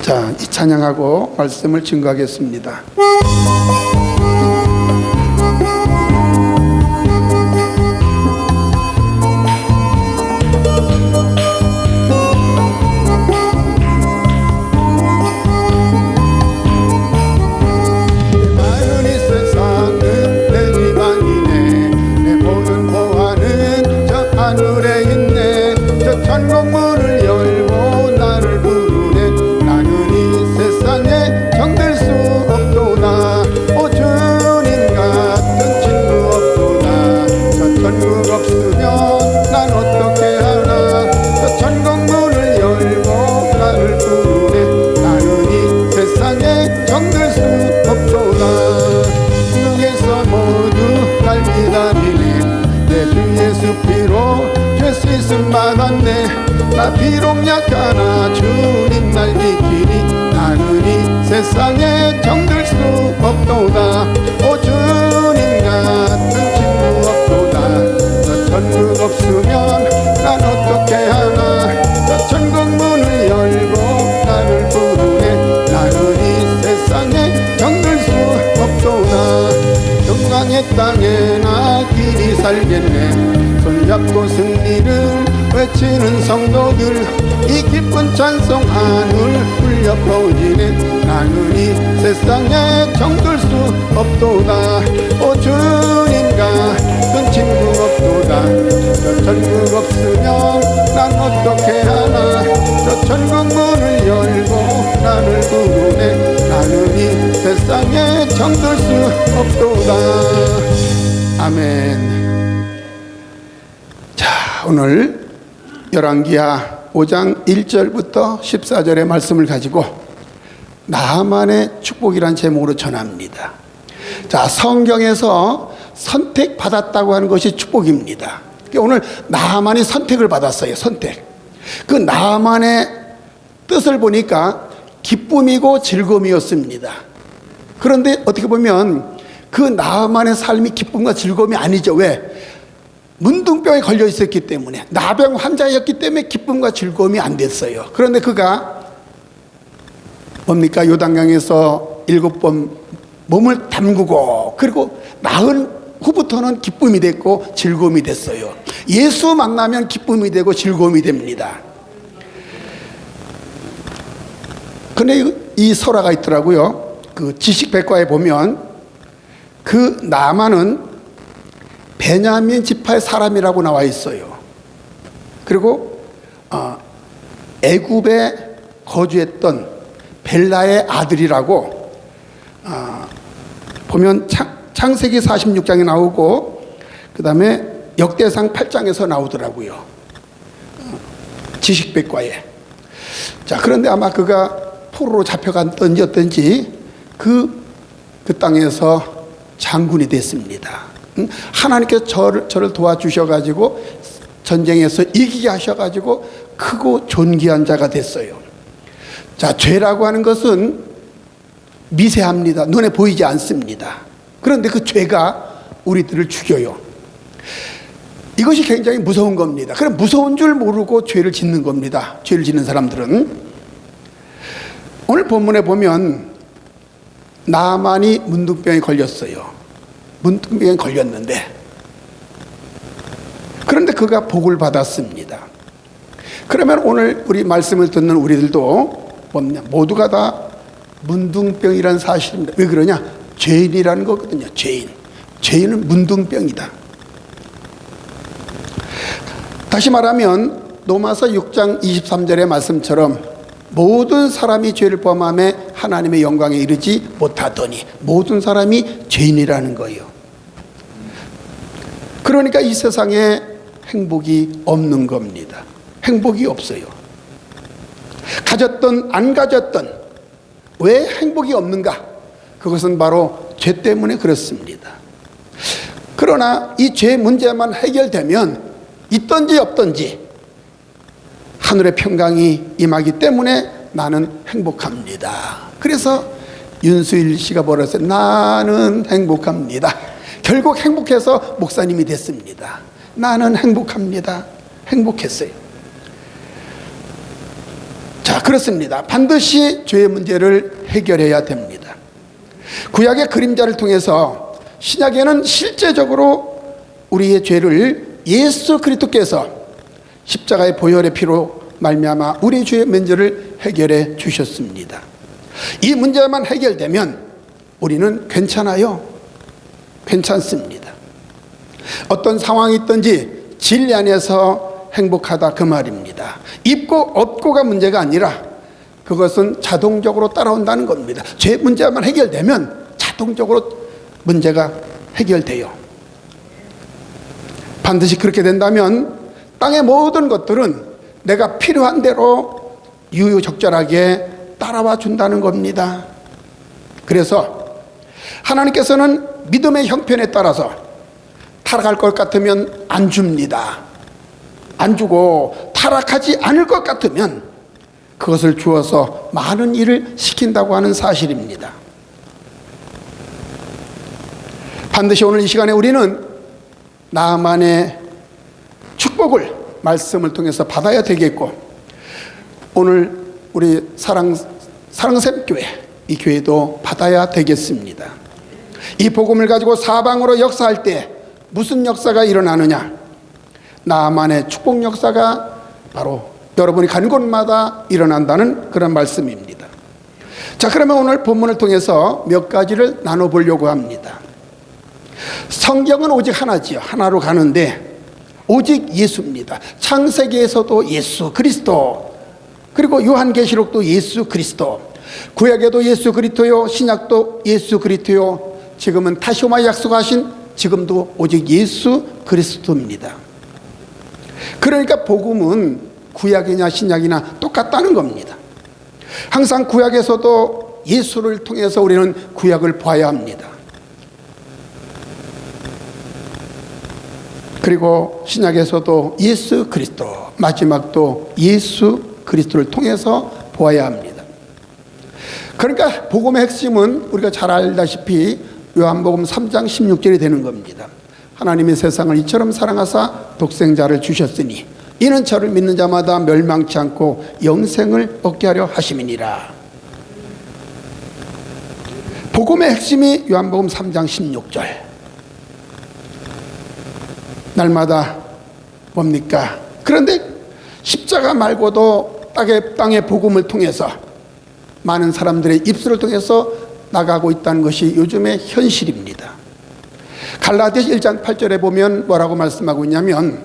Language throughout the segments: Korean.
자, 이 찬양하고 말씀을 증거하겠습니다. 나 비록 약하나 주님 날 지키니 나는 이 세상에 정들 수 없도다. 오 주님 같은 친구 없도다. 저 천국 없으면 난 어떻게 하나. 저 천국 문을 열고 나를 부르네. 나는 이 세상에 정들 수 없도다. 영광의 땅에 나 길이 살겠네. 손잡고 승리를 외치는 성도들 이 기쁜 찬송 하늘 울려 퍼지네. 나는 이 세상에 정들 수 없도다. 오 주님 같은 친구 없도다. 저 천국 없으면 난 어떻게 하나. 저 천국 문을 열고 나를 부르네. 나는 이 세상에 정들 수 없도다. 아멘. 자, 오늘 열왕기하 5장 1절부터 14절의 말씀을 가지고 나하만의 축복이란 제목으로 전합니다. 자, 성경에서 선택받았다고 하는 것이 축복입니다. 오늘 나하만이 선택을 받았어요. 선택. 그 나하만의 뜻을 보니까 기쁨이고 즐거움이었습니다. 그런데 어떻게 보면 그 나하만의 삶이 기쁨과 즐거움이 아니죠. 왜? 문둥병에 걸려 있었기 때문에, 나병 환자였기 때문에 기쁨과 즐거움이 안 됐어요. 그런데 그가 뭡니까? 요단강에서 7번 몸을 담그고 그리고 나은 후부터는 기쁨이 됐고 즐거움이 됐어요. 예수 만나면 기쁨이 되고 즐거움이 됩니다. 근데 이 설화가 있더라고요. 그 지식백과에 보면 그 나만은 베냐민 지파의 사람이라고 나와 있어요. 그리고 애굽에 거주했던 벨라의 아들이라고 보면 창세기 46장에 나오고 그 다음에 역대상 8장에서 나오더라고요. 지식백과에. 자, 그런데 아마 그가 포로로 잡혀갔던지 어떤지 그 땅에서 장군이 됐습니다. 하나님께서 저를 도와주셔가지고 전쟁에서 이기게 하셔가지고 크고 존귀한 자가 됐어요. 자, 죄라고 하는 것은 미세합니다. 눈에 보이지 않습니다. 그런데 그 죄가 우리들을 죽여요. 이것이 굉장히 무서운 겁니다. 그럼 무서운 줄 모르고 죄를 짓는 겁니다. 죄를 짓는 사람들은. 오늘 본문에 보면 나하만이 문둥병에 걸렸어요. 문둥병에 걸렸는데, 그런데 그가 복을 받았습니다. 그러면 오늘 우리 말씀을 듣는 우리들도 뭐냐, 모두가 다 문둥병이라는 사실입니다. 왜 그러냐? 죄인이라는 거거든요. 죄인은 문둥병이다. 다시 말하면 로마서 6장 23절의 말씀처럼 모든 사람이 죄를 범함에 하나님의 영광에 이르지 못하더니, 모든 사람이 죄인이라는 거예요. 그러니까 이 세상에 행복이 없는 겁니다. 행복이 없어요. 가졌던 안 가졌던, 왜 행복이 없는가? 그것은 바로 죄 때문에 그렇습니다. 그러나 이 죄 문제만 해결되면 있든지 없든지 하늘의 평강이 임하기 때문에 나는 행복합니다. 그래서 윤수일 씨가 뭐라 했어요? 나는 행복합니다. 결국 행복해서 목사님이 됐습니다. 나는 행복합니다. 행복했어요. 자, 자, 그렇습니다. 반드시 죄의 문제를 해결해야 됩니다. 구약의 그림자를 통해서 신약에는 실제적으로 우리의 죄를 예수 그리스도께서 십자가의 보혈의 피로 말미암아 우리의 죄의 문제를 해결해 주셨습니다. 이 문제만 해결되면 우리는 괜찮아요. 괜찮습니다. 어떤 상황이 있든지 진리 안에서 행복하다 그 말입니다. 있고 없고가 문제가 아니라 그것은 자동적으로 따라온다는 겁니다. 죄 문제만 해결되면 자동적으로 문제가 해결돼요. 반드시 그렇게 된다면 땅의 모든 것들은 내가 필요한 대로 유유적절하게 따라와 준다는 겁니다. 그래서 하나님께서는 믿음의 형편에 따라서 타락할 것 같으면 안 줍니다. 안 주고 타락하지 않을 것 같으면 그것을 주어서 많은 일을 시킨다고 하는 사실입니다. 반드시 오늘 이 시간에 우리는 나만의 축복을 말씀을 통해서 받아야 되겠고, 오늘 우리 사랑샘교회 이 교회도 받아야 되겠습니다. 이 복음을 가지고 사방으로 역사할 때 무슨 역사가 일어나느냐? 나만의 축복 역사가 바로 여러분이 가는 곳마다 일어난다는 그런 말씀입니다. 자, 그러면 오늘 본문을 통해서 몇 가지를 나눠보려고 합니다. 성경은 오직 하나지요. 하나로 가는데 오직 예수입니다. 창세기에서도 예수 그리스도, 그리고 요한계시록도 예수 그리스도, 구약에도 예수 그리스도요, 신약도 예수 그리스도요, 지금은 다시 오마 약속하신 지금도 오직 예수 그리스도입니다. 그러니까 복음은 구약이냐 신약이나 똑같다는 겁니다. 항상 구약에서도 예수를 통해서 우리는 구약을 봐야 합니다. 그리고 신약에서도 예수 그리스도, 마지막도 예수 그리스도를 통해서 보아야 합니다. 그러니까 복음의 핵심은 우리가 잘 알다시피 요한복음 3장 16절이 되는 겁니다. 하나님이 세상을 이처럼 사랑하사 독생자를 주셨으니 이는 저를 믿는 자마다 멸망치 않고 영생을 얻게 하려 하심이니라. 복음의 핵심이 요한복음 3장 16절. 날마다 뭡니까? 그런데 십자가 말고도 땅의 복음을 통해서 많은 사람들의 입술을 통해서 나가고 있다는 것이 요즘의 현실입니다. 갈라디아서 1장 8절에 보면 뭐라고 말씀하고 있냐면,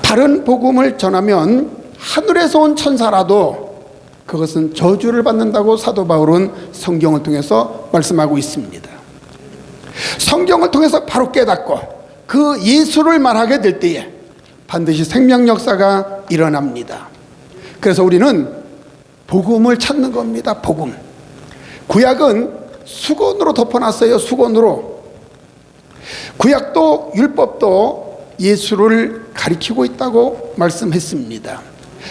다른 복음을 전하면 하늘에서 온 천사라도 그것은 저주를 받는다고 사도 바울은 성경을 통해서 말씀하고 있습니다. 성경을 통해서 바로 깨닫고 그 예수를 말하게 될 때에 반드시 생명 역사가 일어납니다. 그래서 우리는 복음을 찾는 겁니다. 복음. 구약은 수건으로 덮어놨어요. 수건으로. 구약도 율법도 예수를 가리키고 있다고 말씀했습니다.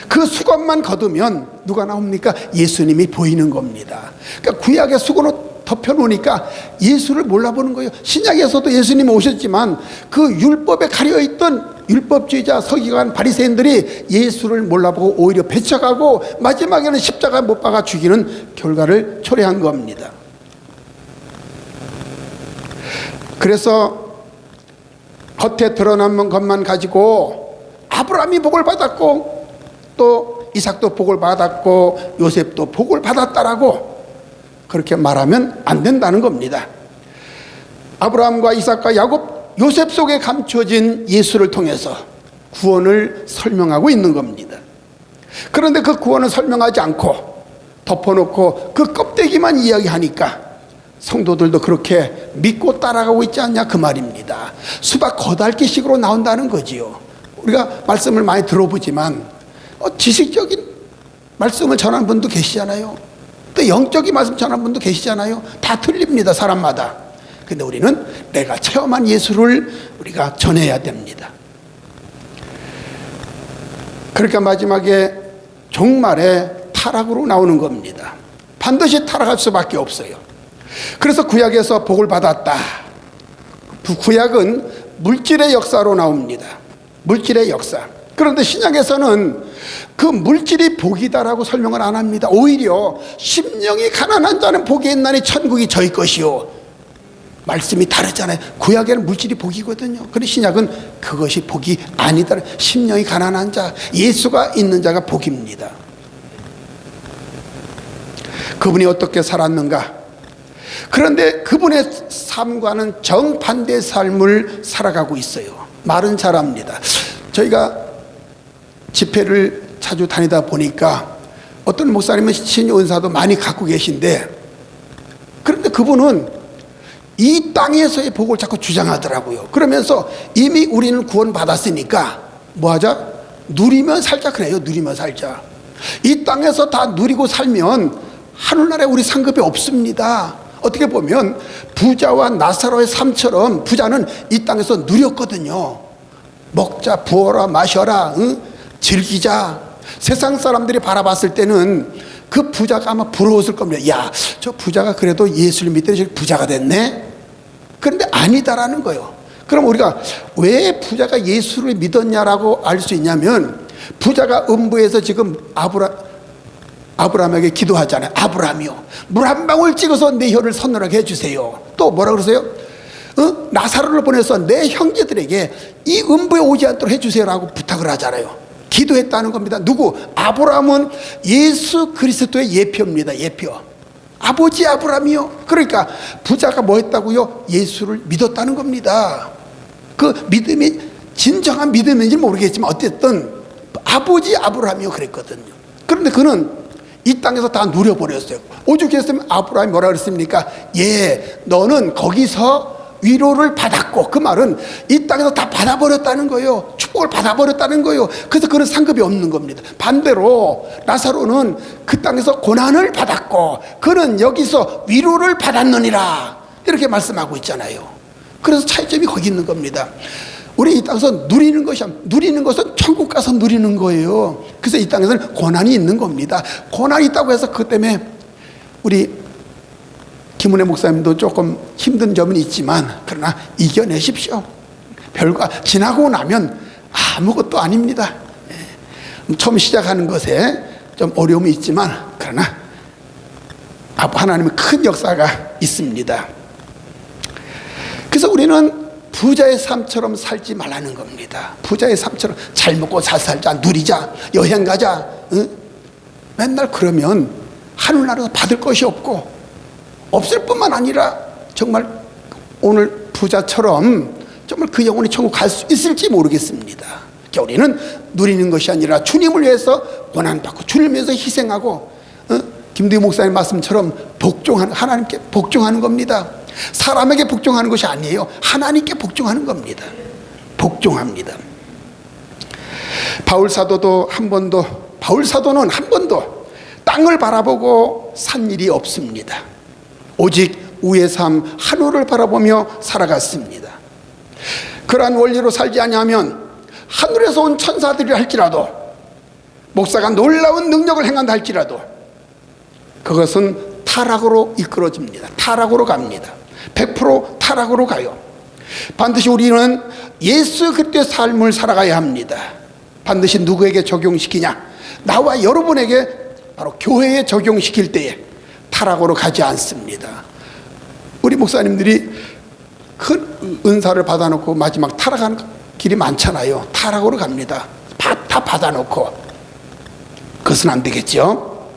그 수건만 걷으면 누가 나옵니까? 예수님이 보이는 겁니다. 그러니까 구약의 수건으로 덮여놓으니까 예수를 몰라보는 거예요. 신약에서도 예수님이 오셨지만 그 율법에 가려있던 율법주의자 서기관 바리새인들이 예수를 몰라보고 오히려 배척하고 마지막에는 십자가에 못 박아 죽이는 결과를 초래한 겁니다. 그래서 겉에 드러난 것만 가지고 아브라함이 복을 받았고 또 이삭도 복을 받았고 요셉도 복을 받았다라고 그렇게 말하면 안 된다는 겁니다. 아브라함과 이삭과 야곱, 요셉 속에 감춰진 예수를 통해서 구원을 설명하고 있는 겁니다. 그런데 그 구원을 설명하지 않고 덮어놓고 그 껍데기만 이야기하니까 성도들도 그렇게 믿고 따라가고 있지 않냐 그 말입니다. 수박 거달기식으로 나온다는 거지요. 우리가 말씀을 많이 들어보지만 지식적인 말씀을 전하는 분도 계시잖아요. 또 영적인 말씀 전하는 분도 계시잖아요. 다 틀립니다, 사람마다. 근데 우리는 내가 체험한 예수를 우리가 전해야 됩니다. 그러니까 마지막에 종말에 타락으로 나오는 겁니다. 반드시 타락할 수밖에 없어요. 그래서 구약에서 복을 받았다. 구약은 물질의 역사로 나옵니다. 물질의 역사. 그런데 신약에서는 그 물질이 복이다라고 설명을 안 합니다. 오히려 심령이 가난한 자는 복이 있나니 천국이 저희 것이요. 말씀이 다르잖아요. 구약에는 물질이 복이거든요. 그런데 신약은 그것이 복이 아니다. 심령이 가난한 자, 예수가 있는 자가 복입니다. 그분이 어떻게 살았는가? 그런데 그분의 삶과는 정반대의 삶을 살아가고 있어요. 말은 잘합니다. 저희가 집회를 자주 다니다 보니까 어떤 목사님은 신유 은사도 많이 갖고 계신데, 그런데 그분은 이 땅에서의 복을 자꾸 주장하더라고요. 그러면서 이미 우리는 구원 받았으니까 뭐 하자? 누리면 살자 그래요. 누리면 살자. 이 땅에서 다 누리고 살면 하늘나라에 우리 상급이 없습니다. 어떻게 보면 부자와 나사로의 삶처럼 부자는 이 땅에서 누렸거든요. 먹자, 부어라, 마셔라, 응? 즐기자. 세상 사람들이 바라봤을 때는 그 부자가 아마 부러웠을 겁니다. 야, 저 부자가 그래도 예수를 믿더니 부자가 됐네? 그런데 아니다라는 거예요. 그럼 우리가 왜 부자가 예수를 믿었냐라고 알 수 있냐면, 부자가 음부에서 지금 아브라함에게 기도하잖아요. 아브라함이요, 물 한 방울 찍어서 내 혀를 선늘하게 해주세요. 또 뭐라 그러세요? 나사로를 보내서 내 형제들에게 이 음부에 오지 않도록 해주세요라고 부탁을 하잖아요. 기도했다는 겁니다. 누구? 아브라함은 예수 그리스도의 예표입니다. 예표. 아버지 아브라함이요. 그러니까 부자가 뭐 했다고요? 예수를 믿었다는 겁니다. 그 믿음이 진정한 믿음인지 모르겠지만 어쨌든 아버지 아브라함이요 그랬거든요. 그런데 그는 이 땅에서 다 누려버렸어요. 오죽했으면 아브라함이 뭐라 그랬습니까? 예, 너는 거기서 위로를 받았고, 그 말은 이 땅에서 다 받아버렸다는 거예요. 축복을 받아버렸다는 거예요. 그래서 그런 상급이 없는 겁니다. 반대로 나사로는 그 땅에서 고난을 받았고 그는 여기서 위로를 받았느니라, 이렇게 말씀하고 있잖아요. 그래서 차이점이 거기 있는 겁니다. 우리 이 땅에서 누리는 것은 천국 가서 누리는 거예요. 그래서 이 땅에서는 고난이 있는 겁니다. 고난이 있다고 해서 그것 때문에 우리 김은혜 목사님도 조금 힘든 점은 있지만 그러나 이겨내십시오. 별거 지나고 나면 아무것도 아닙니다. 처음 시작하는 것에 좀 어려움이 있지만 그러나 하나님의 큰 역사가 있습니다. 그래서 우리는 부자의 삶처럼 살지 말라는 겁니다. 부자의 삶처럼 잘 먹고 잘 살자, 누리자, 여행 가자, 응? 맨날 그러면 하늘나라에서 받을 것이 없고, 없을 뿐만 아니라 정말 오늘 부자처럼 정말 그 영혼이 천국 갈 수 있을지 모르겠습니다. 그러니까 우리는 누리는 것이 아니라 주님을 위해서 고난받고 주님을 위해서 희생하고, 김두희 목사님 말씀처럼 하나님께 복종하는 겁니다. 사람에게 복종하는 것이 아니에요. 하나님께 복종하는 겁니다. 복종합니다. 바울 사도는 한 번도 땅을 바라보고 산 일이 없습니다. 오직 우의 삶 하늘을 바라보며 살아갔습니다. 그러한 원리로 살지 아니하면 하늘에서 온 천사들이 할지라도, 목사가 놀라운 능력을 행한다 할지라도 그것은 타락으로 이끌어집니다. 타락으로 갑니다. 100% 타락으로 가요. 반드시 우리는 예수 그리스도의 삶을 살아가야 합니다. 반드시 누구에게 적용시키냐? 나와 여러분에게, 바로 교회에 적용시킬 때에 타락으로 가지 않습니다. 우리 목사님들이 큰 은사를 받아놓고 마지막 타락하는 길이 많잖아요. 타락으로 갑니다. 다 받아놓고. 그것은 안 되겠죠.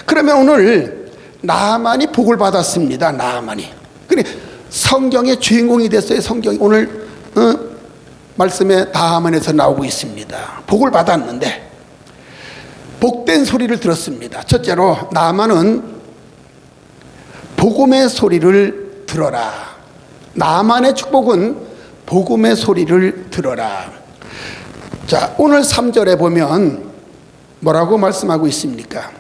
그러면 오늘 나만이 복을 받았습니다. 나만이. 그래, 성경의 주인공이 됐어요. 성경이 오늘 말씀에 나만에서 나오고 있습니다. 복을 받았는데 복된 소리를 들었습니다. 첫째로 나만은 복음의 소리를 들어라. 나만의 축복은 복음의 소리를 들어라. 자, 오늘 3절에 보면 뭐라고 말씀하고 있습니까?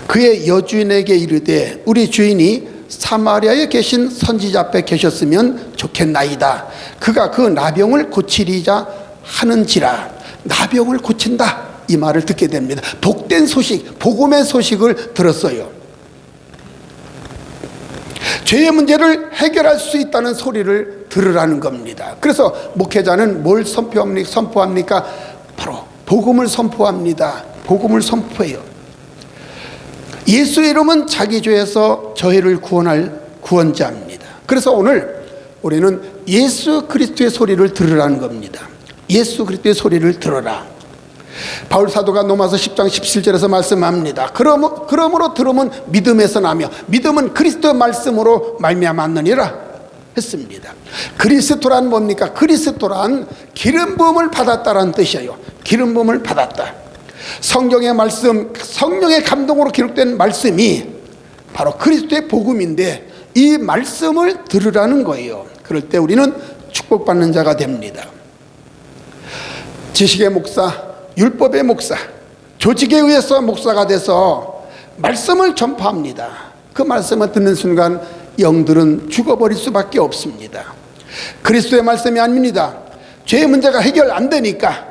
그의 여주인에게 이르되 우리 주인이 사마리아에 계신 선지자 앞에 계셨으면 좋겠나이다. 그가 그 나병을 고치리자 하는지라. 나병을 고친다, 이 말을 듣게 됩니다. 복된 소식, 복음의 소식을 들었어요. 죄의 문제를 해결할 수 있다는 소리를 들으라는 겁니다. 그래서 목회자는 뭘 선포합니까? 바로 복음을 선포합니다. 복음을 선포해요. 예수의 이름은 자기 죄에서 저희를 구원할 구원자입니다. 그래서 오늘 우리는 예수 그리스도의 소리를 들으라는 겁니다. 예수 그리스도의 소리를 들어라. 바울 사도가 로마서 10장 17절에서 말씀합니다. 그러므로 들음은 믿음에서 나며 믿음은 그리스도의 말씀으로 말미암았느니라 했습니다. 그리스도란 뭡니까? 그리스도란 기름 부음을 받았다라는 뜻이에요. 기름 부음을 받았다. 성경의 말씀, 성령의 감동으로 기록된 말씀이 바로 그리스도의 복음인데 이 말씀을 들으라는 거예요. 그럴 때 우리는 축복받는 자가 됩니다. 지식의 목사, 율법의 목사, 조직에 의해서 목사가 돼서 말씀을 전파합니다. 그 말씀을 듣는 순간 영들은 죽어버릴 수밖에 없습니다. 그리스도의 말씀이 아닙니다. 죄의 문제가 해결 안 되니까,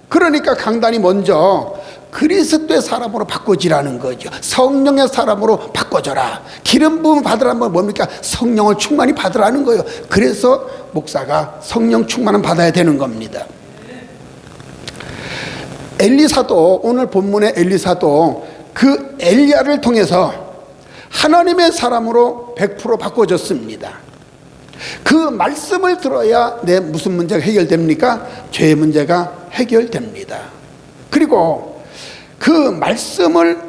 그러니까 강단이 먼저 그리스도의 사람으로 바꿔지라는 거죠. 성령의 사람으로 바꿔줘라. 기름 부음 받으라는 건 뭡니까? 성령을 충만히 받으라는 거예요. 그래서 목사가 성령 충만을 받아야 되는 겁니다. 엘리사도, 오늘 본문의 엘리사도 그 엘리야를 통해서 하나님의 사람으로 100% 바꿔졌습니다. 그 말씀을 들어야 내 무슨 문제가 해결됩니까? 죄의 문제가 해결됩니다. 그리고 그 말씀을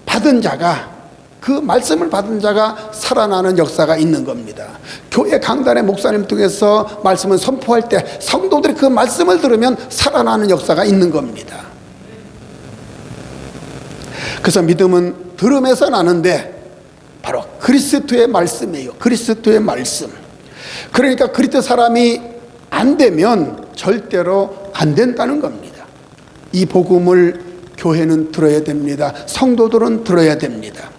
받은 자가 살아나는 역사가 있는 겁니다. 교회 강단의 목사님 통해서 말씀을 선포할 때 성도들이 그 말씀을 들으면 살아나는 역사가 있는 겁니다. 그래서 믿음은 들음에서 나는데 바로 그리스도의 말씀이에요. 그리스도의 말씀. 그러니까 그리스도 사람이 안 되면 절대로 안 된다는 겁니다. 이 복음을 교회는 들어야 됩니다. 성도들은 들어야 됩니다.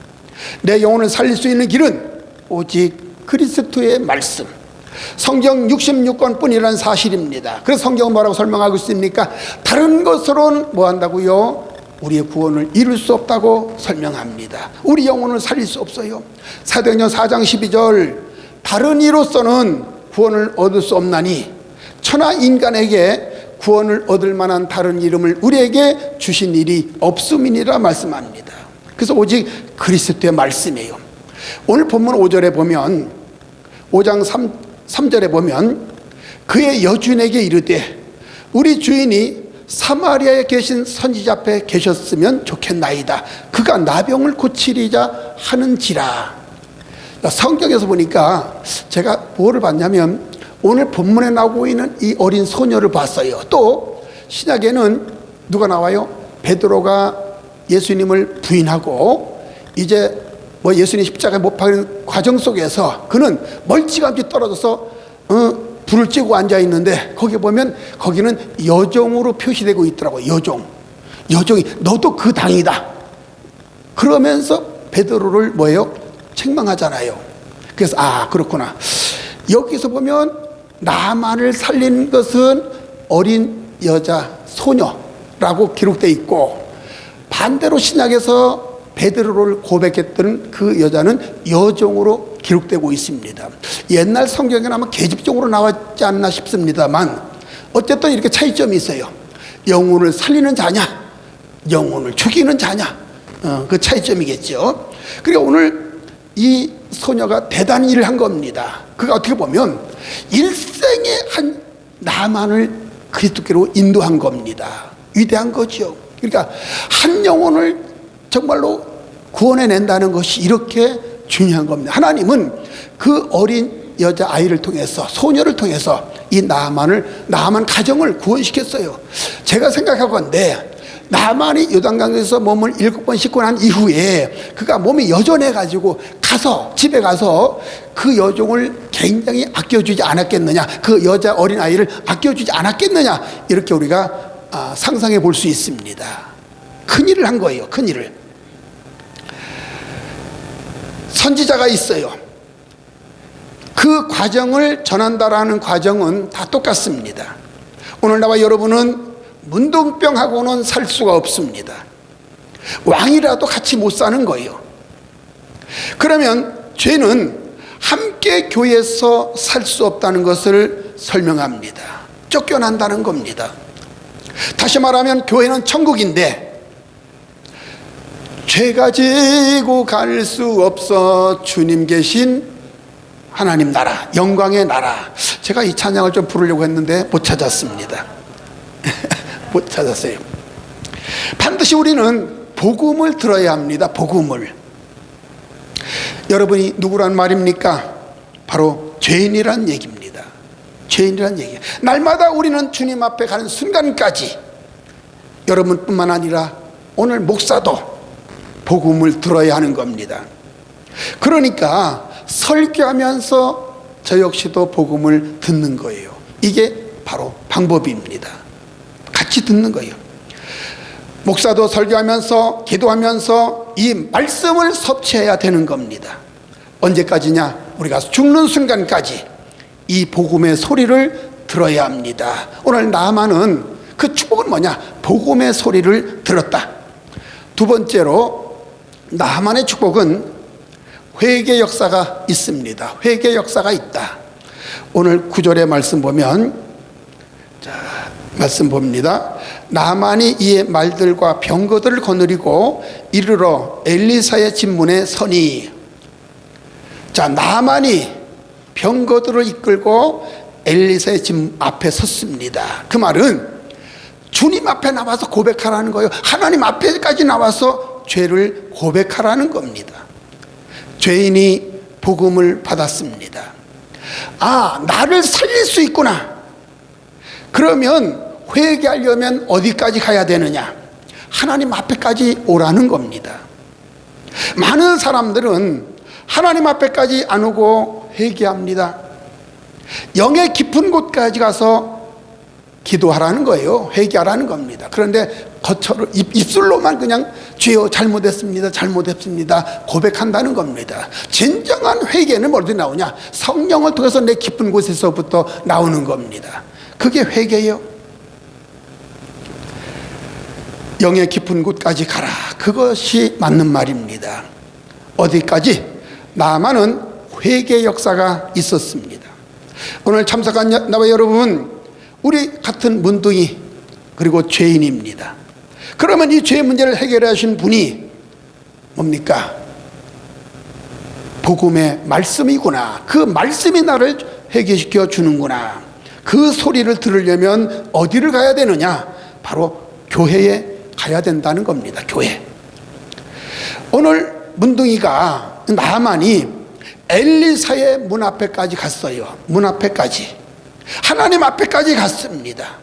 내 영혼을 살릴 수 있는 길은 오직 그리스도의 말씀. 성경 66권 뿐이라는 사실입니다. 그래서 성경은 뭐라고 설명하고 있습니까? 다른 것으로는 뭐 한다고요? 우리의 구원을 이룰 수 없다고 설명합니다. 우리 영혼을 살릴 수 없어요. 사도행전 4장 12절 다른 이로서는 구원을 얻을 수 없나니 천하 인간에게 구원을 얻을 만한 다른 이름을 우리에게 주신 일이 없음이니라 말씀합니다. 그래서 오직 그리스도의 말씀이에요. 오늘 본문 5절에 보면 5장 3절에 보면 그의 여주인에게 이르되 우리 주인이 사마리아에 계신 선지자 앞에 계셨으면 좋겠나이다. 그가 나병을 고치리자 하는지라. 성경에서 보니까 제가 뭐를 봤냐면 오늘 본문에 나오고 있는 이 어린 소녀를 봤어요. 또 신약에는 누가 나와요? 베드로가 예수님을 부인하고 이제 뭐 예수님 십자가에 못 박히는 과정 속에서 그는 멀찌감치 떨어져서 불을 쬐고 앉아 있는데 거기 보면 거기는 여종으로 표시되고 있더라고요. 여종이 너도 그 당이다. 그러면서 베드로를 뭐예요? 책망하잖아요. 그래서 그렇구나. 여기서 보면 나만을 살린 것은 어린 여자 소녀라고 기록되어 있고 반대로 신약에서 베드로를 고백했던 그 여자는 여종으로 기록되고 있습니다. 옛날 성경에는 아마 계집종으로 나왔지 않나 싶습니다만 어쨌든 이렇게 차이점이 있어요. 영혼을 살리는 자냐, 영혼을 죽이는 자냐, 그 차이점이겠죠. 그러니까 오늘 이 소녀가 대단한 일을 한 겁니다. 그가 어떻게 보면 일생의 한 나만을 그리스도께로 인도한 겁니다. 위대한 거죠. 그러니까 한 영혼을 정말로 구원해낸다는 것이 이렇게 중요한 겁니다. 하나님은 그 어린 여자아이를 통해서, 소녀를 통해서 이 나만 가정을 구원시켰어요. 제가 생각하건대 나만이 요단강에서 몸을 7번 씻고 난 이후에 그가 몸이 여전해가지고 집에 가서 그 여종을 굉장히 아껴주지 않았겠느냐, 그 여자 어린아이를 아껴주지 않았겠느냐, 이렇게 우리가 상상해 볼 수 있습니다. 큰일을 한 거예요. 큰일을. 선지자가 있어요. 그 과정을 전한다라는 과정은 다 똑같습니다. 오늘 나와 여러분은 문둥병하고는 살 수가 없습니다. 왕이라도 같이 못 사는 거예요. 그러면 죄는 함께 교회에서 살 수 없다는 것을 설명합니다. 쫓겨난다는 겁니다. 다시 말하면 교회는 천국인데 죄가 지고 갈 수 없어 주님 계신 하나님 나라, 영광의 나라. 제가 이 찬양을 좀 부르려고 했는데 못 찾았습니다. 못 찾았어요. 반드시 우리는 복음을 들어야 합니다. 복음을. 여러분이 누구란 말입니까? 바로 죄인이란 얘기입니다. 죄인이란 얘기. 날마다 우리는 주님 앞에 가는 순간까지 여러분뿐만 아니라 오늘 목사도 복음을 들어야 하는 겁니다. 그러니까 설교하면서 저 역시도 복음을 듣는 거예요. 이게 바로 방법입니다. 같이 듣는 거예요. 목사도 설교하면서 기도하면서 이 말씀을 섭취해야 되는 겁니다. 언제까지냐? 우리가 죽는 순간까지 이 복음의 소리를 들어야 합니다. 오늘 나만은 그 축복은 뭐냐? 복음의 소리를 들었다. 두 번째로 나만의 축복은 회개 역사가 있습니다. 회개 역사가 있다. 오늘 9절의 말씀 보면, 자, 말씀 봅니다. 나만이 이의 말들과 병거들을 거느리고 이르러 엘리사의 집문에 서니. 자, 나만이 병거들을 이끌고 엘리사의 집 앞에 섰습니다. 그 말은 주님 앞에 나와서 고백하라는 거예요. 하나님 앞에까지 나와서 죄를 고백하라는 겁니다. 죄인이 복음을 받았습니다. 아, 나를 살릴 수 있구나. 그러면 회개하려면 어디까지 가야 되느냐? 하나님 앞에까지 오라는 겁니다. 많은 사람들은 하나님 앞에까지 안 오고 회개합니다. 영의 깊은 곳까지 가서 기도하라는 거예요. 회개하라는 겁니다. 그런데 겉으로 입술로만 그냥 죄요 잘못했습니다, 잘못했습니다 고백한다는 겁니다. 진정한 회개는 어디 나오냐? 성령을 통해서 내 깊은 곳에서부터 나오는 겁니다. 그게 회개예요. 영의 깊은 곳까지 가라. 그것이 맞는 말입니다. 어디까지? 나만은 회개 역사가 있었습니다. 오늘 참석한 나와 여러분, 우리 같은 문둥이 그리고 죄인입니다. 그러면 이 죄 문제를 해결하신 분이 뭡니까? 복음의 말씀이구나. 그 말씀이 나를 회개시켜 주는구나. 그 소리를 들으려면 어디를 가야 되느냐? 바로 교회에 가야 된다는 겁니다. 교회. 오늘 문둥이가 나만이 엘리사의 문 앞에까지 갔어요. 문 앞에까지. 하나님 앞에까지 갔습니다.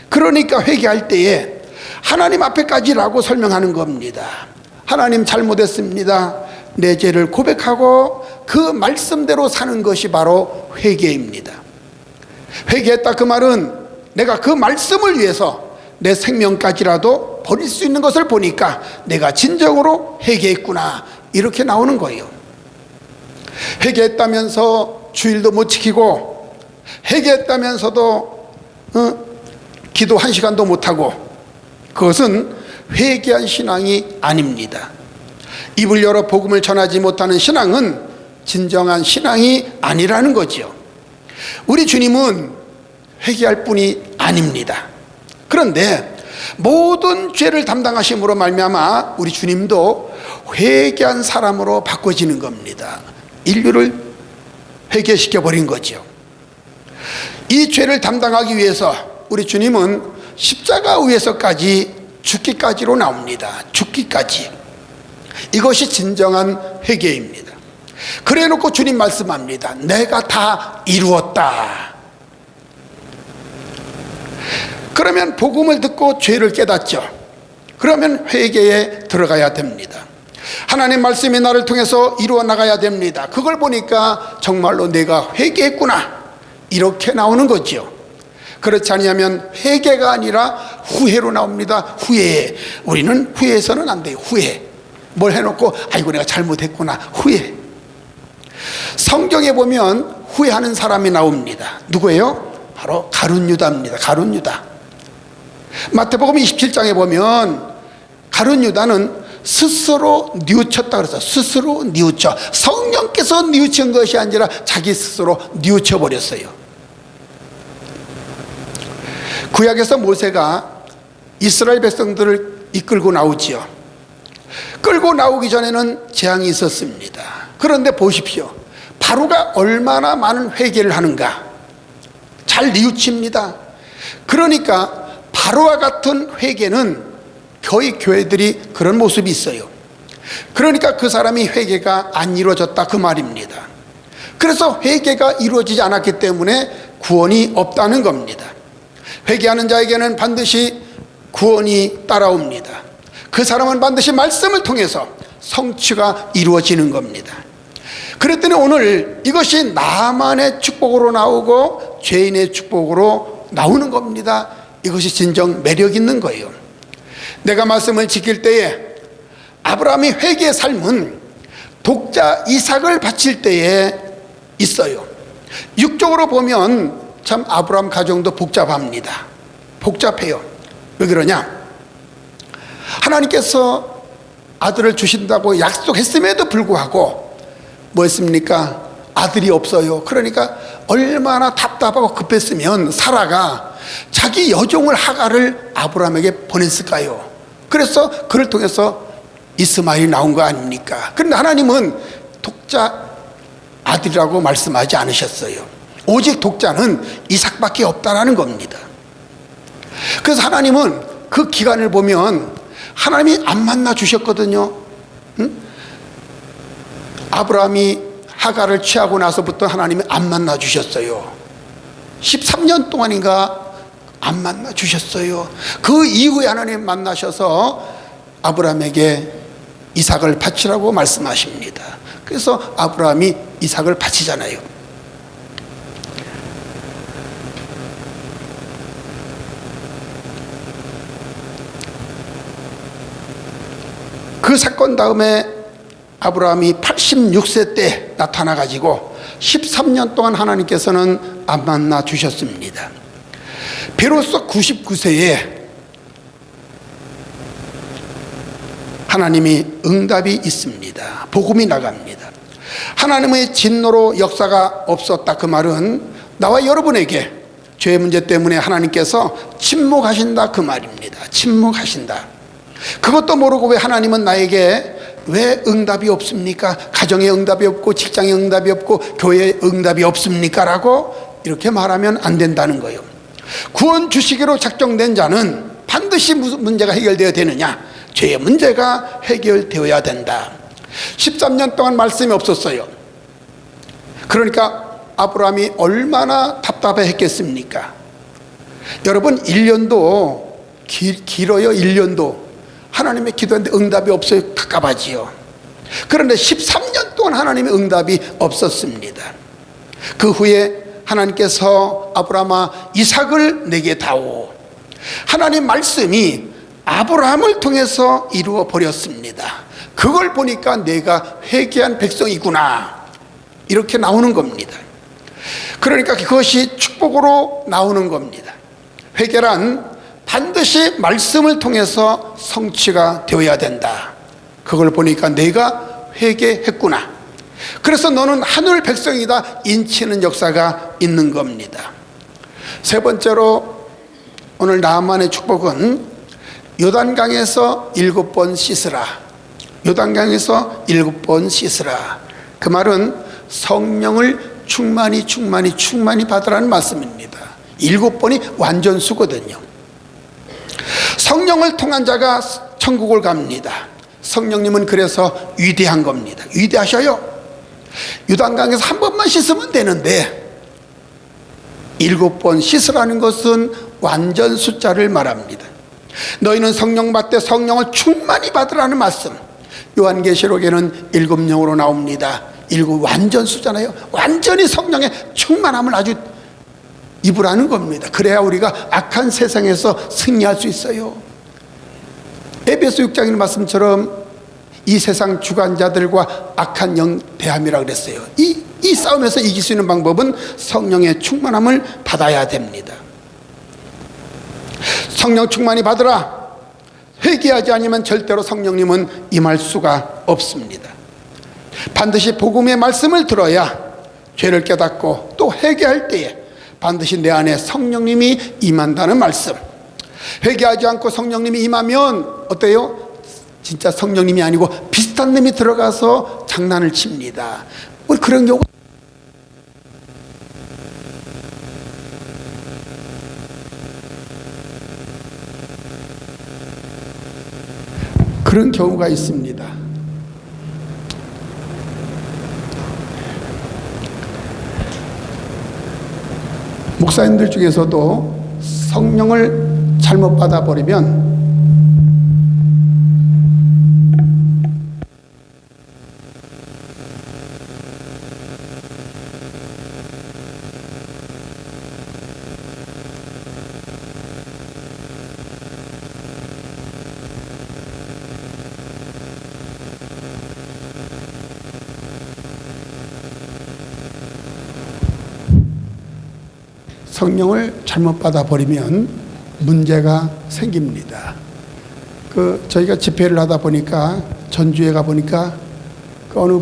그러니까 회개할 때에 하나님 앞에까지라고 설명하는 겁니다. 하나님 잘못했습니다. 내 죄를 고백하고 그 말씀대로 사는 것이 바로 회개입니다. 회개했다 그 말은 내가 그 말씀을 위해서 내 생명까지라도 버릴 수 있는 것을 보니까 내가 진정으로 회개했구나, 이렇게 나오는 거예요. 회개했다면서 주일도 못 지키고, 회개했다면서도 기도 1시간도 못하고, 그것은 회개한 신앙이 아닙니다. 입을 열어 복음을 전하지 못하는 신앙은 진정한 신앙이 아니라는 거지요. 우리 주님은 회개할 뿐이 아닙니다. 그런데 모든 죄를 담당하심으로 말미암아 우리 주님도 회개한 사람으로 바꿔지는 겁니다. 인류를 회개시켜 버린 거죠. 이 죄를 담당하기 위해서 우리 주님은 십자가 위에서까지 죽기까지로 나옵니다. 죽기까지. 이것이 진정한 회개입니다. 그래 놓고 주님 말씀합니다. 내가 다 이루었다. 그러면 복음을 듣고 죄를 깨닫죠. 그러면 회개에 들어가야 됩니다. 하나님 말씀이 나를 통해서 이루어 나가야 됩니다. 그걸 보니까 정말로 내가 회개했구나, 이렇게 나오는 거죠. 그렇지 않으면 회개가 아니라 후회로 나옵니다. 후회. 우리는 후회해서는 안 돼요. 후회. 뭘 해놓고 아이고 내가 잘못했구나, 후회. 성경에 보면 후회하는 사람이 나옵니다. 누구예요? 바로 가룟 유다입니다. 가룟 유다. 마태복음 27장에 보면 가룟 유다는 스스로 뉘우쳤다 그래서 스스로 뉘우쳐. 성령께서 뉘우친 것이 아니라 자기 스스로 뉘우쳐 버렸어요. 구약에서 모세가 이스라엘 백성들을 이끌고 나오지요. 끌고 나오기 전에는 재앙이 있었습니다. 그런데 보십시오. 바로가 얼마나 많은 회개를 하는가. 잘 뉘우칩니다. 그러니까 바로와 같은 회개는 거의 교회들이 그런 모습이 있어요. 그러니까 그 사람이 회개가 안 이루어졌다 그 말입니다. 그래서 회개가 이루어지지 않았기 때문에 구원이 없다는 겁니다. 회개하는 자에게는 반드시 구원이 따라옵니다. 그 사람은 반드시 말씀을 통해서 성취가 이루어지는 겁니다. 그랬더니 오늘 이것이 나만의 축복으로 나오고 죄인의 축복으로 나오는 겁니다. 이것이 진정 매력 있는 거예요. 내가 말씀을 지킬 때에 아브라함이 회개의 삶은 독자 이삭을 바칠 때에 있어요. 육적으로 보면 참 아브라함 가정도 복잡합니다. 복잡해요. 왜 그러냐? 하나님께서 아들을 주신다고 약속했음에도 불구하고 뭐 했습니까? 아들이 없어요. 그러니까 얼마나 답답하고 급했으면 사라가 자기 여종을 하가를 아브라함에게 보냈을까요? 그래서 그를 통해서 이스마엘이 나온 거 아닙니까? 그런데 하나님은 독자 아들이라고 말씀하지 않으셨어요. 오직 독자는 이삭밖에 없다라는 겁니다. 그래서 하나님은 그 기간을 보면 하나님이 안 만나 주셨거든요. 아브라함이 하가를 취하고 나서부터 하나님이 안 만나 주셨어요. 13년 동안인가 안 만나 주셨어요. 그 이후에 하나님 만나셔서 아브라함에게 이삭을 바치라고 말씀하십니다. 그래서 아브라함이 이삭을 바치잖아요. 그 사건 다음에 아브라함이 86세 때 나타나 가지고 13년 동안 하나님께서는 안 만나 주셨습니다. 비로소 99세에 하나님이 응답이 있습니다. 복음이 나갑니다. 하나님의 진노로 역사가 없었다 그 말은 나와 여러분에게 죄 문제 때문에 하나님께서 침묵하신다 그 말입니다. 침묵하신다. 그것도 모르고 왜 하나님은 나에게 왜 응답이 없습니까? 가정에 응답이 없고 직장에 응답이 없고 교회에 응답이 없습니까? 라고 이렇게 말하면 안 된다는 거예요. 구원 주시기로 작정된 자는 반드시 무슨 문제가 해결되어야 되느냐? 죄의 문제가 해결되어야 된다. 13년 동안 말씀이 없었어요. 그러니까 아브라함이 얼마나 답답해 했겠습니까? 여러분 1년도 길어요. 1년도 하나님의 기도했는데 응답이 없어요. 갑갑하지요. 그런데 13년 동안 하나님의 응답이 없었습니다. 그 후에 하나님께서 아브라함아 이삭을 내게 다오. 하나님 말씀이 아브라함을 통해서 이루어 버렸습니다. 그걸 보니까 내가 회개한 백성이구나 이렇게 나오는 겁니다. 그러니까 그것이 축복으로 나오는 겁니다. 회개란 반드시 말씀을 통해서 성취가 되어야 된다. 그걸 보니까 내가 회개했구나. 그래서 너는 하늘 백성이다 인치는 역사가 있는 겁니다. 세 번째로 오늘 나만의 축복은 요단강에서 7번 씻으라. 요단강에서 7번 씻으라. 그 말은 성령을 충만히 받으라는 말씀입니다. 7번이 완전수거든요. 성령을 통한 자가 천국을 갑니다. 성령님은 그래서 위대한 겁니다. 위대하셔요. 요단강에서 한 번만 씻으면 되는데 7번 씻으라는 것은 완전 숫자를 말합니다. 너희는 성령 받되 성령을 충만히 받으라는 말씀. 요한계시록에는 7명으로 나옵니다. 7 완전 숫자잖아요. 완전히 성령의 충만함을 아주 입으라는 겁니다. 그래야 우리가 악한 세상에서 승리할 수 있어요. 에베소 6장의 말씀처럼 이 세상 주관자들과 악한 영 대함이라고 그랬어요. 이 싸움에서 이길 수 있는 방법은 성령의 충만함을 받아야 됩니다. 성령 충만히 받으라. 회개하지 않으면 절대로 성령님은 임할 수가 없습니다. 반드시 복음의 말씀을 들어야 죄를 깨닫고 또 회개할 때에 반드시 내 안에 성령님이 임한다는 말씀. 회개하지 않고 성령님이 임하면 어때요? 진짜 성령님이 아니고 비슷한 놈이 들어가서 장난을 칩니다. 우리 그런 경우 그런 경우가 있습니다. 목사님들 중에서도 성령을 잘못 받아버리면 성령을 잘못 받아버리면 문제가 생깁니다. 저희가 집회를 하다 보니까 전주에 가보니까 어느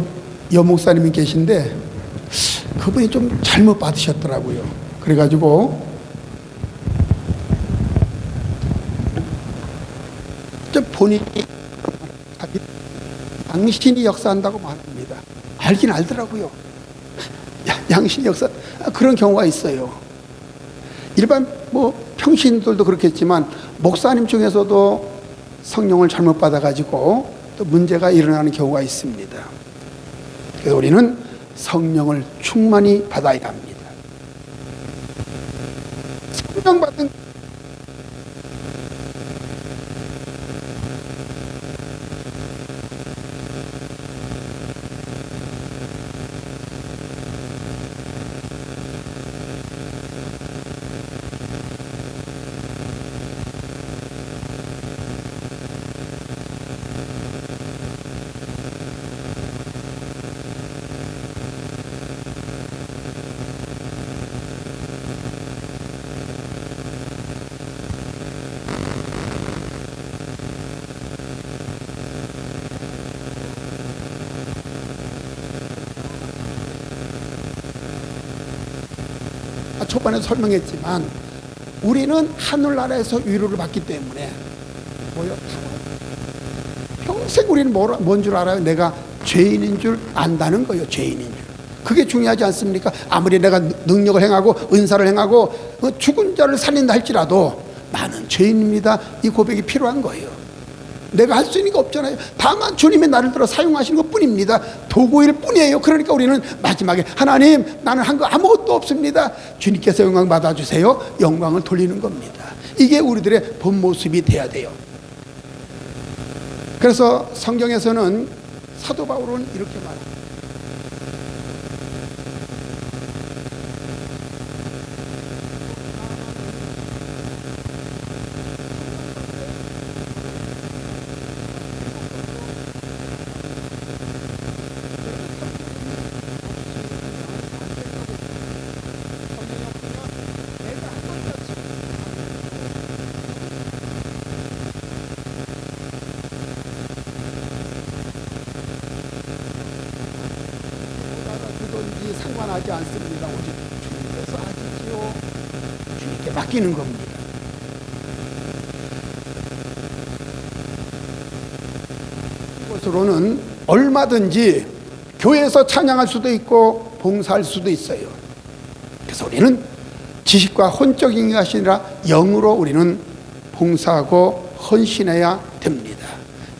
여목사님이 계신데 그분이 좀 잘못 받으셨더라고요. 그래가지고 본인이 양신이 역사한다고 말합니다. 알긴 알더라고요. 양신이 역사, 그런 경우가 있어요. 일반 평신들도 그렇겠지만 목사님 중에서도 성령을 잘못 받아가지고 또 문제가 일어나는 경우가 있습니다. 그래서 우리는 성령을 충만히 받아야 합니다. 성령 받은 초반에 설명했지만 우리는 하늘나라에서 위로를 받기 때문에 평생 우리는 뭔 줄 알아요? 내가 죄인인 줄 안다는 거예요. 죄인인 줄. 그게 중요하지 않습니까? 아무리 내가 능력을 행하고 은사를 행하고 죽은 자를 살린다 할지라도 나는 죄인입니다. 이 고백이 필요한 거예요. 내가 할 수 있는 게 없잖아요. 다만 주님이 나를 들어 사용하시는 것 뿐입니다. 도구일 뿐이에요. 그러니까 우리는 마지막에 하나님, 나는 한 거 아무것도 없습니다. 주님께서 영광 받아주세요. 영광을 돌리는 겁니다. 이게 우리들의 본 모습이 돼야 돼요. 그래서 성경에서는 사도 바울은 이렇게 말합니다. 상관하지 않습니다. 오직 주님께서 하시지요. 주님께 맡기는 겁니다. 이것으로는 얼마든지 교회에서 찬양할 수도 있고 봉사할 수도 있어요. 그래서 우리는 지식과 혼적인 것이 아니라 영으로 우리는 봉사하고 헌신해야 됩니다.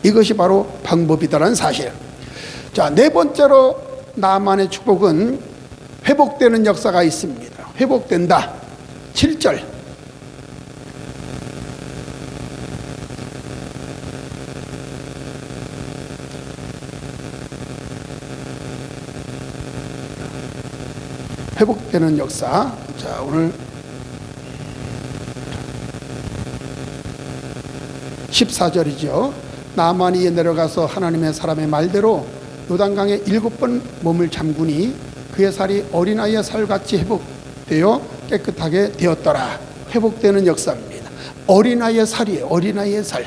이것이 바로 방법이다라는 사실. 자, 네 번째로 나만의 축복은 회복되는 역사가 있습니다. 회복된다. 7절. 회복되는 역사. 자, 오늘 14절이죠. 나만이 내려가서 하나님의 사람의 말대로 요단강에 7번 몸을 잠그니 그의 살이 어린아이의 살같이 회복되어 깨끗하게 되었더라. 회복되는 역사입니다. 어린아이의 살이에요. 어린아이의 살.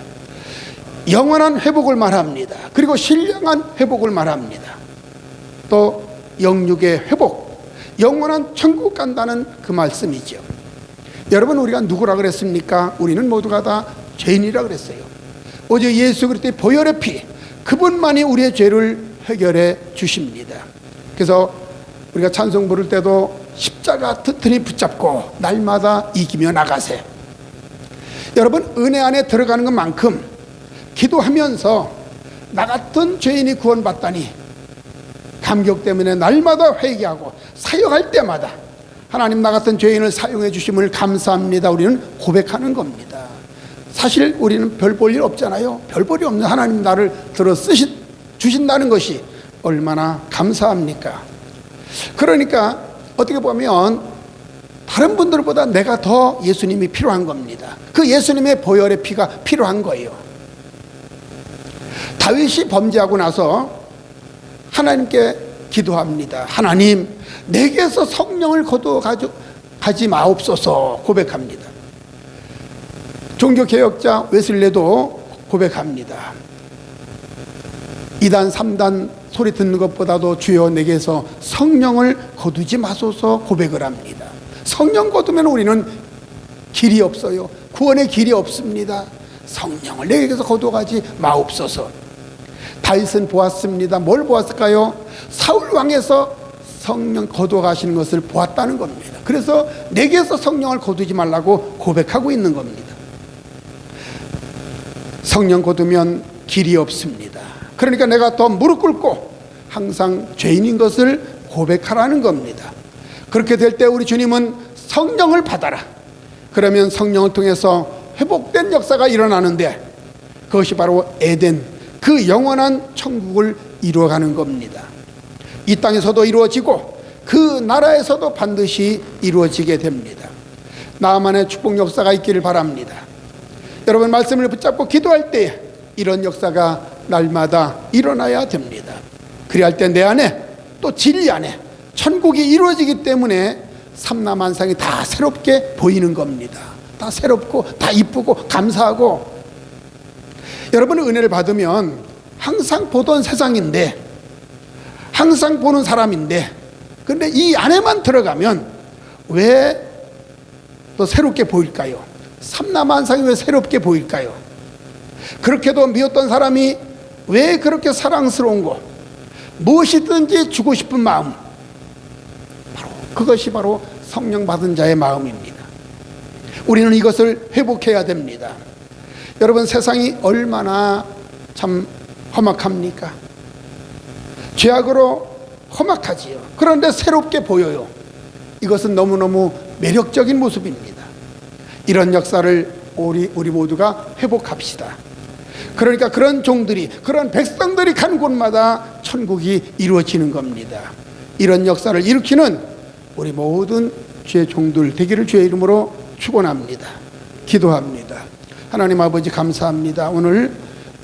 영원한 회복을 말합니다. 그리고 신령한 회복을 말합니다. 또 영육의 회복, 영원한 천국 간다는 그 말씀이죠. 여러분, 우리가 누구라 그랬습니까? 우리는 모두가 다 죄인이라 그랬어요. 오직 예수 그리스도의 보혈의 피, 그분만이 우리의 죄를 해결해 주십니다. 그래서 우리가 찬송 부를 때도 십자가 튼튼히 붙잡고 날마다 이기며 나가세. 여러분, 은혜 안에 들어가는 것만큼 기도하면서 나 같은 죄인이 구원받다니 감격 때문에 날마다 회개하고 사역할 때마다 하나님, 나 같은 죄인을 사용해 주심을 감사합니다, 우리는 고백하는 겁니다. 사실 우리는 별 볼 일 없잖아요. 별 볼이 없는 하나님 나를 들어 주신다는 것이 얼마나 감사합니까? 그러니까 어떻게 보면 다른 분들보다 내가 더 예수님이 필요한 겁니다. 그 예수님의 보혈의 피가 필요한 거예요. 다윗이 범죄하고 나서 하나님께 기도합니다. 하나님, 내게서 성령을 거두어가지 마옵소서 고백합니다. 종교개혁자 웨슬레도 고백합니다. 2단 3단 소리 듣는 것보다도 주여 내게서 성령을 거두지 마소서 고백을 합니다. 성령 거두면 우리는 길이 없어요. 구원의 길이 없습니다. 성령을 내게서 거두어가지 마옵소서. 다윗은 보았습니다. 뭘 보았을까요? 사울 왕에서 성령 거두어가시는 것을 보았다는 겁니다. 그래서 내게서 성령을 거두지 말라고 고백하고 있는 겁니다. 성령 거두면 길이 없습니다. 그러니까 내가 더 무릎 꿇고 항상 죄인인 것을 고백하라는 겁니다. 그렇게 될 때 우리 주님은 성령을 받아라. 그러면 성령을 통해서 회복된 역사가 일어나는데 그것이 바로 에덴, 그 영원한 천국을 이루어가는 겁니다. 이 땅에서도 이루어지고 그 나라에서도 반드시 이루어지게 됩니다. 나만의 축복 역사가 있기를 바랍니다. 여러분, 말씀을 붙잡고 기도할 때 이런 역사가 날마다 일어나야 됩니다. 그리할 때 내 안에 또 진리 안에 천국이 이루어지기 때문에 삼라만상이 다 새롭게 보이는 겁니다. 다 새롭고 다 이쁘고 감사하고. 여러분, 은혜를 받으면 항상 보던 세상인데, 항상 보는 사람인데, 근데 이 안에만 들어가면 왜 또 새롭게 보일까요? 삼라만상이 왜 새롭게 보일까요? 그렇게도 미웠던 사람이 왜 그렇게 사랑스러운 거, 무엇이든지 주고 싶은 마음, 그것이 바로 성령 받은 자의 마음입니다. 우리는 이것을 회복해야 됩니다. 여러분, 세상이 얼마나 참 험악합니까? 죄악으로 험악하지요. 그런데 새롭게 보여요. 이것은 너무너무 매력적인 모습입니다. 이런 역사를 우리 모두가 회복합시다. 그러니까 그런 종들이, 그런 백성들이 간 곳마다 천국이 이루어지는 겁니다. 이런 역사를 일으키는 우리 모든 주의 종들 되기를 주의 이름으로 축원합니다. 기도합니다. 하나님 아버지, 감사합니다. 오늘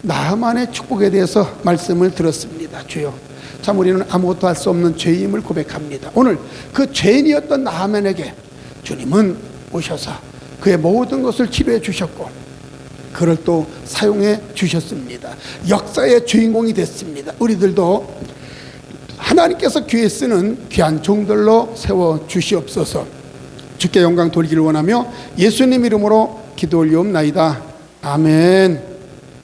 나만의 축복에 대해서 말씀을 들었습니다. 주여, 참 우리는 아무것도 할 수 없는 죄임을 고백합니다. 오늘 그 죄인이었던 나만에게 주님은 오셔서 그의 모든 것을 치료해 주셨고 그를 또 사용해 주셨습니다. 역사의 주인공이 됐습니다. 우리들도 하나님께서 귀에 쓰는 귀한 종들로 세워 주시옵소서. 주께 영광 돌리기를 원하며 예수님 이름으로 기도 올리옵나이다. 아멘.